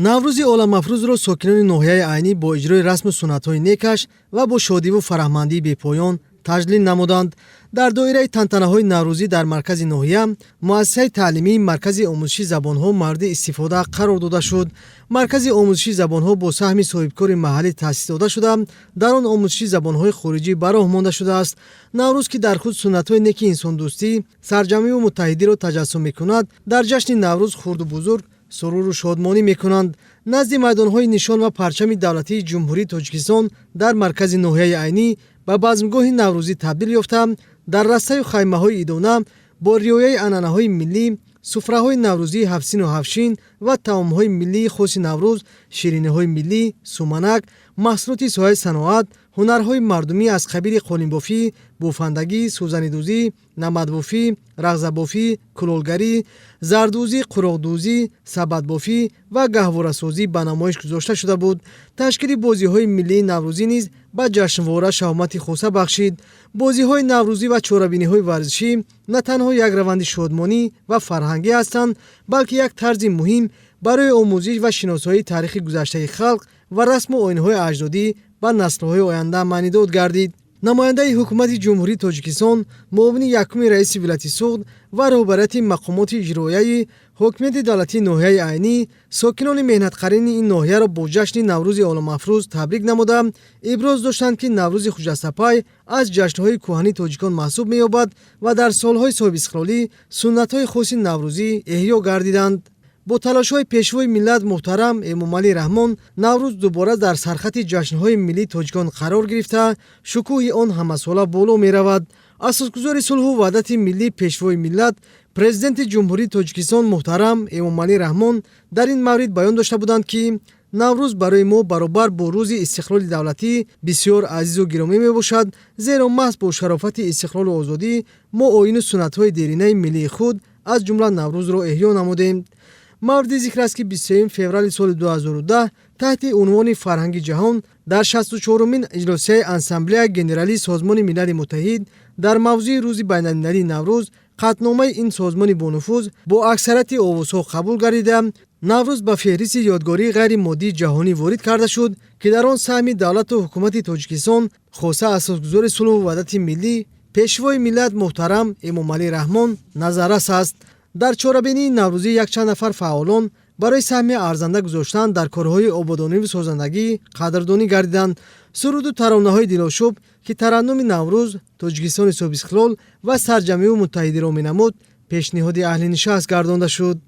наврӯзи оламафрӯзро сокинони ноҳияи айнӣ бо иҷрои расму суннатҳои некаш ва бо шодиву фараҳмандии бепоён таҷлил намуданд. дар доираи тантанаҳои наврӯзӣ дар маркази ноҳия муассисаи таълимии маркази омӯзиши забонҳо мавриди истифода қарор дода шуд. маркази омӯзиши забонҳо бо саҳми соҳибкори маҳаллӣ таъсис дода шуда, дар он омӯзиши забонҳои хориҷӣ ба роҳ монда шудааст. наврӯз ки дар худ суннатҳои неки инсондӯстӣ, сарҷамъиву муттаҳидиро таҷассум мекунад, дар ҷашни наврӯз хурду бузург суруру шодмонӣ мекунанд. назди майдонҳои нишон ва парчами давлатии ҷумҳурии Тоҷикистон дар маркази ноҳияи айнӣ ба базмгоҳи наврӯзӣ табдил ёфта, дар растаю хаймаҳои идона бо риояи анъанаҳои миллӣ, суфраҳои наврӯзии ҳафсину ҳафшин ва таомҳои миллии хоси наврӯз, шириниҳои миллӣ, суманак, маҳсулоти соҳаи саноат, ҳунарҳои мардумӣ аз қабили қолинбофӣ, буфандагӣ, сӯзанидӯзӣ, намадбофӣ, рағзабофӣ, кулолгарӣ, зардӯзӣ, қуроқдӯзӣ, сабадбофӣ ва гаҳворасозӣ ба намоиш гузошта шуда буд. ташкили бозиҳои миллии наврӯзӣ низ ба ҷашнвора шавмати хоса бахшид. бозиҳои наврӯзӣ ва чорабиниҳои варзишӣ на танҳо як раванди шодмонӣ ва фарҳангӣ ҳастанд, балки як тарзи муҳим барои омӯзиш ва шиносоии таърихи гузаштаи халқ ва расму оинҳои аҷдодӣ ба наслҳои оянда маънидод гардид. намояндаи ҳукумати ҷумҳурии Тоҷикистон, муовини якуми раиси вилояти суғд ва роҳбарияти мақомоти иҷроияи ҳокимияти давлатии ноҳияи айнӣ сокинони меҳнатқарини ин ноҳияро бо ҷашни наврӯзи оламафрӯз табрик намуда, иброз доштанд, ки наврӯзи хуҷастапай аз ҷашнҳои кӯҳании тоҷикон маҳсуб меёбад ва дар солҳои соҳибистиқлолӣ суннатҳои хоси наврӯзӣ эҳё гардиданд. бо талошҳои пешвои миллат муҳтарам Эмомалӣ Раҳмон, наврӯз дубора дар сархати ҷашнҳои миллии тоҷикон қарор гирифта, шукӯҳи он ҳамасола боло меравад. асосгузори сулҳу ваҳдати миллӣ, пешвои миллат, президенти ҷумҳурии Тоҷикистон муҳтарам Эмомалӣ Раҳмон дар ин маврид баён дошта буданд, ки наврӯз барои мо баробар бо рӯзи истиқлоли давлатӣ бисёр азизу гиромӣ мебошад, зеро маҳз бо шарофати истиқлолу озодӣ мо оину суннатҳои деринаи миллии худ аз ҷумла наврӯзро эҳё намудем. мавриди зикр аст, ки 23 феврали соли 2010 таҳти унвони фарҳанги ҷаҳон дар 64-умин иҷлосияи Ассамблеяи Генералии Созмони Милали Муттаҳид дар мавзӯи рӯзи байналмилалии Наврӯз қатномаи ин созмони бонуфуз бо аксарияти овозҳо қабул гардида, наврӯз ба феҳристи ёдгории ғайримоддии ҷаҳонӣ ворид карда шуд, ки дар он саҳми давлату ҳукумати Тоҷикистон хоса асосгузори сулҳу ваҳдати миллӣ, пешвои миллат муҳтарам Эмомалӣ Раҳмон назаррас аст. дар чорабинии наврӯзӣ якчанд нафар фаъолон барои саҳми арзанда гузоштан дар корҳои ободониву созандагӣ қадрдонӣ гардиданд. суруду таронаҳои дилошуб, ки тараннуми Наврӯз, Тоҷикистони соҳибистиқлол ва сарҷамъиву муттаҳидиро менамуд, пешниҳоди аҳли нишаст гардонда шуд.